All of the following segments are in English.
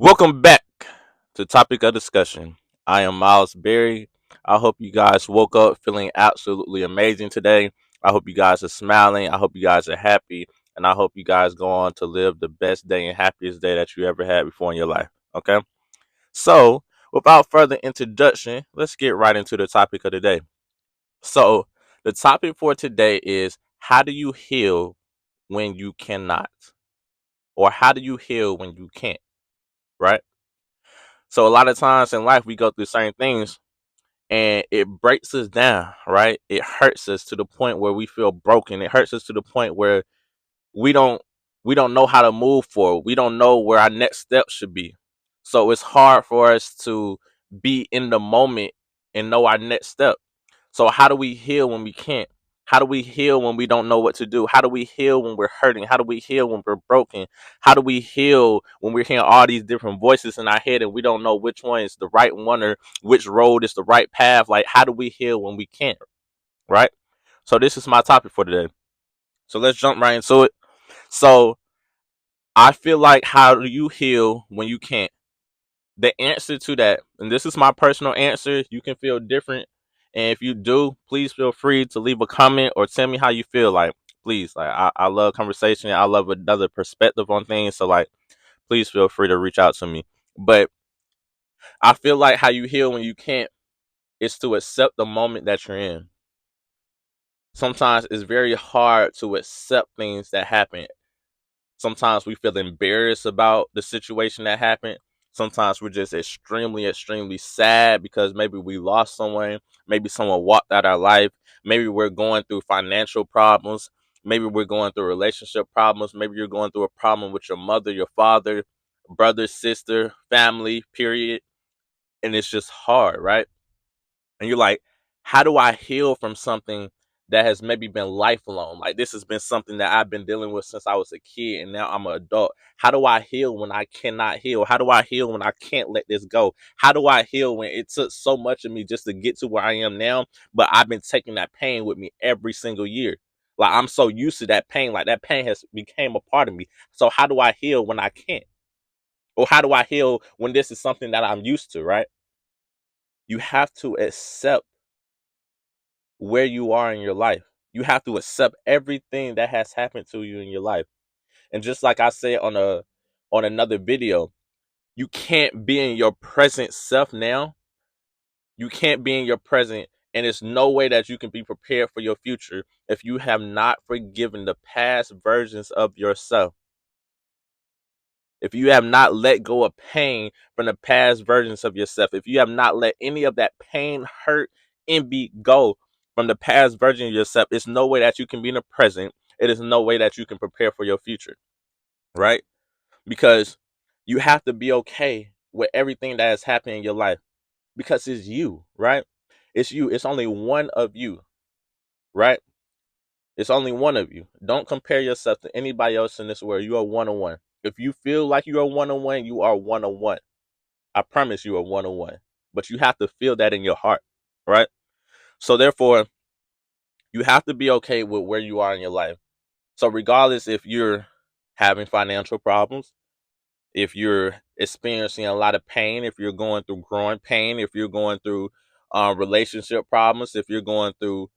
Welcome back to Topic of Discussion. I am Miles Berry. I hope you guys woke up feeling absolutely amazing today. I hope you guys are smiling. I hope you guys are happy. And I hope you guys go on to live the best day and happiest day that you ever had before in your life. Okay? So, without further introduction, let's get right into the topic of the day. So, the topic for today is how do you heal when you cannot? Or how do you heal when you can't? Right? So a lot of times in life we go through certain things and it breaks us down, right? It hurts us to the point where we feel broken. It hurts us to the point where we don't we don't know how to move forward. We don't know where our next step should be. So it's hard for us to be in the moment and know our next step. So how do we heal when we can't? How do we heal when we don't know what to do? How do we heal when we're hurting? How do we heal when we're broken? How do we heal when we're hearing all these different voices in our head and we don't know which one is the right one or which road is the right path? Like, how do we heal when we can't? Right? So this is my topic for today. So let's jump right into it. So I feel like, how do you heal when you can't? The answer to that, and this is my personal answer, you can feel different. And if you do, please feel free to leave a comment or tell me how you feel. Like, please, like I love conversation. I love another perspective on things. So like, please feel free to reach out to me. But I feel like how you heal when you can't is to accept the moment that you're in. Sometimes it's very hard to accept things that happen. Sometimes we feel embarrassed about the situation that happened. Sometimes we're just extremely, extremely sad because maybe we lost someone. Maybe someone walked out our life. Maybe we're going through financial problems. Maybe we're going through relationship problems. Maybe you're going through a problem with your mother, your father, brother, sister, family, period. And it's just hard, right? And you're like, how do I heal from something that has maybe been lifelong? Like, this has been something that I've been dealing with since I was a kid and now I'm an adult. How do I heal when I cannot heal? How do I heal when I can't let this go? How do I heal when it took so much of me just to get to where I am now, but I've been taking that pain with me every single year? Like, I'm so used to that pain. Like, that pain has became a part of me. So how do I heal when I can't? Or how do I heal when this is something that I'm used to, right? You have to accept where you are in your life. You have to accept everything that has happened to you in your life. And just like I said on another video, you can't be in your present self now. You can't be in your present, and there's no way that you can be prepared for your future if you have not forgiven the past versions of yourself. If you have not let go of pain from the past versions of yourself, if you have not let any of that pain, hurt, envy go from the past version of yourself, it's no way that you can be in the present. It is no way that you can prepare for your future, right? Because you have to be okay with everything that has happened in your life because it's you, right? It's you. It's only one of you, right? It's only one of you. Don't compare yourself to anybody else in this world. You are one on one. If you feel like you are one on one, you are one on one. I promise you are one on one. But you have to feel that in your heart, right? So therefore, you have to be okay with where you are in your life. So regardless if you're having financial problems, if you're experiencing a lot of pain, if you're going through growing pain, if you're going through relationship problems, if you're going through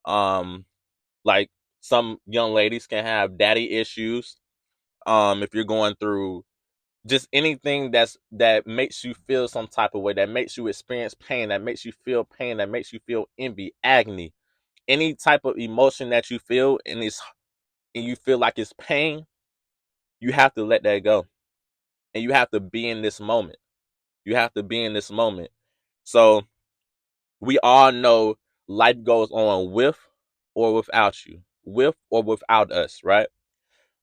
like some young ladies can have daddy issues, if you're going through just anything that makes you feel some type of way, that makes you experience pain, that makes you feel pain, that makes you feel envy, agony, any type of emotion that you feel and you feel like it's pain, you have to let that go. And you have to be in this moment. You have to be in this moment. So we all know life goes on with or without you, with or without us, right?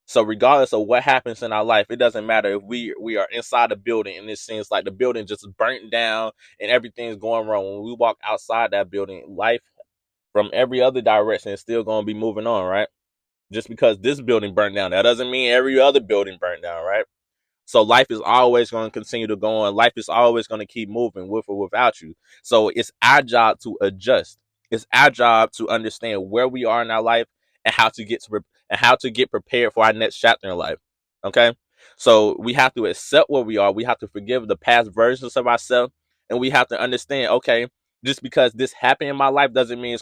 So regardless of what happens in our life, it doesn't matter if we are inside the building and it seems like the building just burnt down and everything's going wrong. When we walk outside that building, life from every other direction is still going to be moving on, right? Just because this building burnt down, that doesn't mean every other building burnt down, right? So life is always going to continue to go on. Life is always going to keep moving with or without you. So it's our job to adjust. It's our job to understand where we are in our life and how to get prepared for our next chapter in life. Okay. So we have to accept where we are. We have to forgive the past versions of ourselves, and we have to understand, okay, just because this happened in my life doesn't mean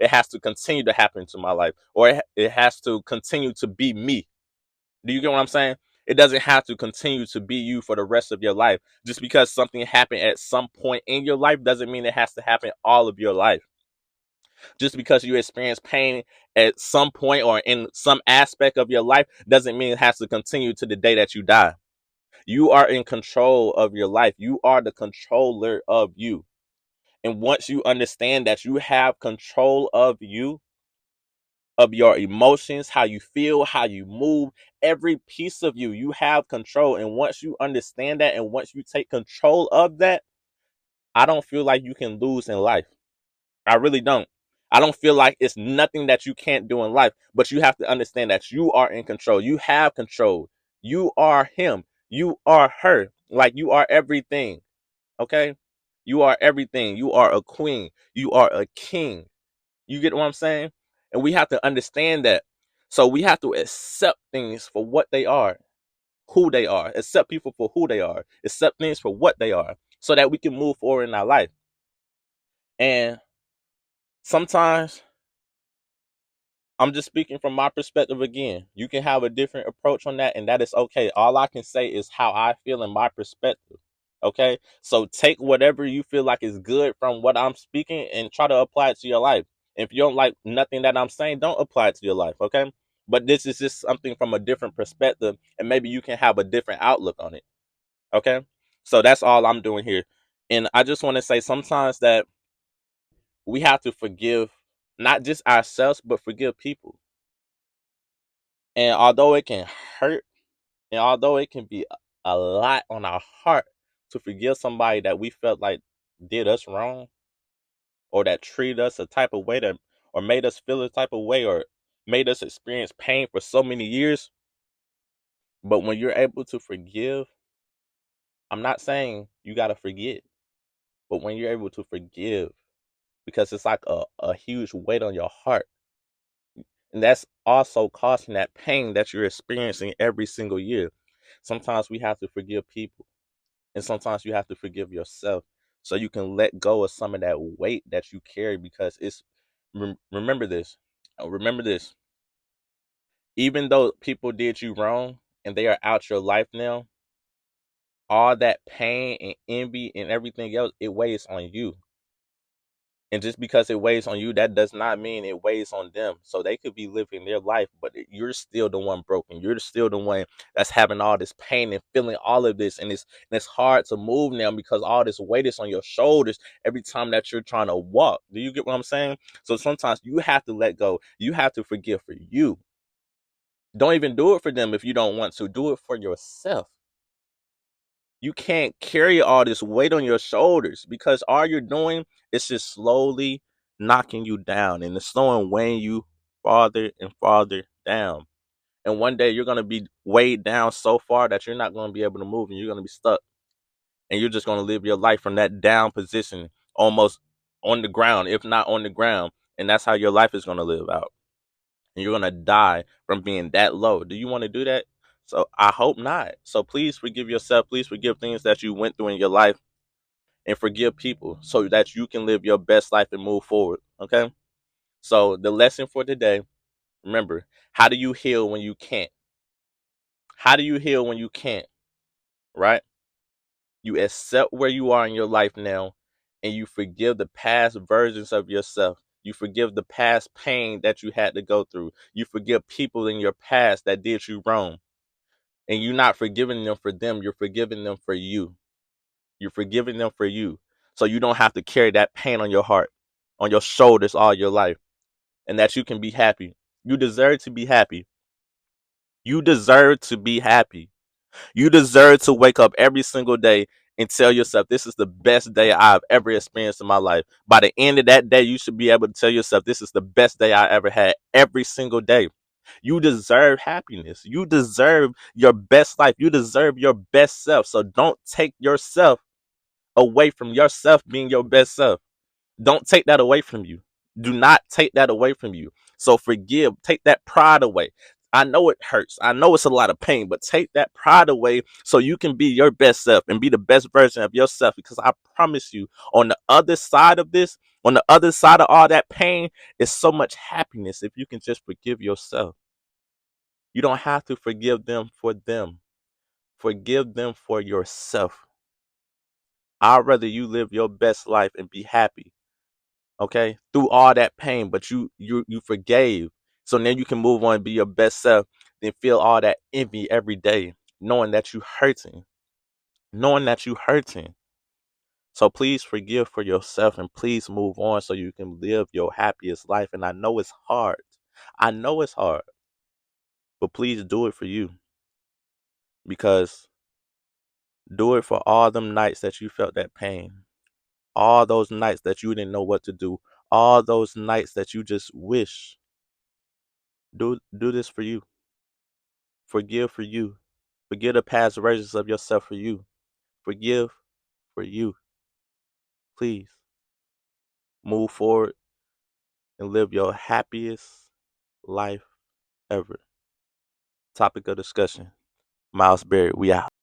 it has to continue to happen to my life, or it has to continue to be me. Do you get what I'm saying? It doesn't have to continue to be you for the rest of your life. Just because something happened at some point in your life doesn't mean it has to happen all of your life. Just because you experience pain at some point or in some aspect of your life doesn't mean it has to continue to the day that you die. You are in control of your life. You are the controller of you. And once you understand that you have control of you, of your emotions, how you feel, how you move, every piece of you, you have control. And once you understand that and once you take control of that, I don't feel like you can lose in life. I really don't. I don't feel like it's nothing that you can't do in life, but you have to understand that you are in control. You have control. You are him. You are her. Like you are everything. Okay? You are everything. You are a queen. You are a king. You get what I'm saying? And we have to understand that. So we have to accept things for what they are, who they are, accept people for who they are, accept things for what they are, so that we can move forward in our life. And sometimes I'm just speaking from my perspective again. You can have a different approach on that, and that is okay. All I can say is how I feel in my perspective. Okay. So take whatever you feel like is good from what I'm speaking and try to apply it to your life. If you don't like nothing that I'm saying, don't apply it to your life. Okay. But this is just something from a different perspective, and maybe you can have a different outlook on it. Okay. So that's all I'm doing here. And I just want to say sometimes that we have to forgive not just ourselves, but forgive people. And although it can hurt, and although it can be a lot on our heart to forgive somebody that we felt like did us wrong, or that treated us a type of way that, or made us feel a type of way, or made us experience pain for so many years. But when you're able to forgive, I'm not saying you got to forget, but when you're able to forgive, because it's like a huge weight on your heart. And that's also causing that pain that you're experiencing every single year. Sometimes we have to forgive people. And sometimes you have to forgive yourself so you can let go of some of that weight that you carry, because remember this. Remember this. Even though people did you wrong and they are out your life now, all that pain and envy and everything else, it weighs on you. And just because it weighs on you, that does not mean it weighs on them. So they could be living their life, but you're still the one broken. You're still the one that's having all this pain and feeling all of this. And it's hard to move now because all this weight is on your shoulders every time that you're trying to walk. Do you get what I'm saying? So sometimes you have to let go. You have to forgive for you. Don't even do it for them if you don't want to. Do it for yourself. You can't carry all this weight on your shoulders, because all you're doing is just slowly knocking you down, and it's slowing weighing you farther and farther down. And one day you're going to be weighed down so far that you're not going to be able to move, and you're going to be stuck, and you're just going to live your life from that down position, almost on the ground, if not on the ground. And that's how your life is going to live out. And you're going to die from being that low. Do you want to do that? So I hope not. So please forgive yourself. Please forgive things that you went through in your life, and forgive people so that you can live your best life and move forward. Okay. So the lesson for today, remember, how do you heal when you can't? How do you heal when you can't? Right? You accept where you are in your life now, and you forgive the past versions of yourself. You forgive the past pain that you had to go through. You forgive people in your past that did you wrong. And you're not forgiving them for them. You're forgiving them for you. You're forgiving them for you. So you don't have to carry that pain on your heart, on your shoulders all your life, and that you can be happy. You deserve to be happy. You deserve to be happy. You deserve to wake up every single day and tell yourself, this is the best day I've ever experienced in my life. By the end of that day, you should be able to tell yourself, this is the best day I ever had, every single day. You deserve happiness. You deserve your best life. You deserve your best self. So don't take yourself away from yourself being your best self. Don't take that away from you. Do not take that away from you. So forgive. Take that pride away. I know it hurts. I know it's a lot of pain, but take that pride away so you can be your best self and be the best version of yourself. Because I promise you, on the other side of this, on the other side of all that pain, is so much happiness if you can just forgive yourself. You don't have to forgive them for them. Forgive them for yourself. I'd rather you live your best life and be happy, okay, through all that pain, but you forgave. So now you can move on and be your best self, then feel all that envy every day, knowing that you hurting, knowing that you hurting. So please forgive for yourself and please move on so you can live your happiest life. And I know it's hard. I know it's hard, but please do it for you, because do it for all them nights that you felt that pain, all those nights that you didn't know what to do, all those nights that you just wish. Do this for you. Forgive for you. Forgive the past versions of yourself for you. Forgive for you. Please move forward and live your happiest life ever. Topic of discussion. Miles Berry, we out.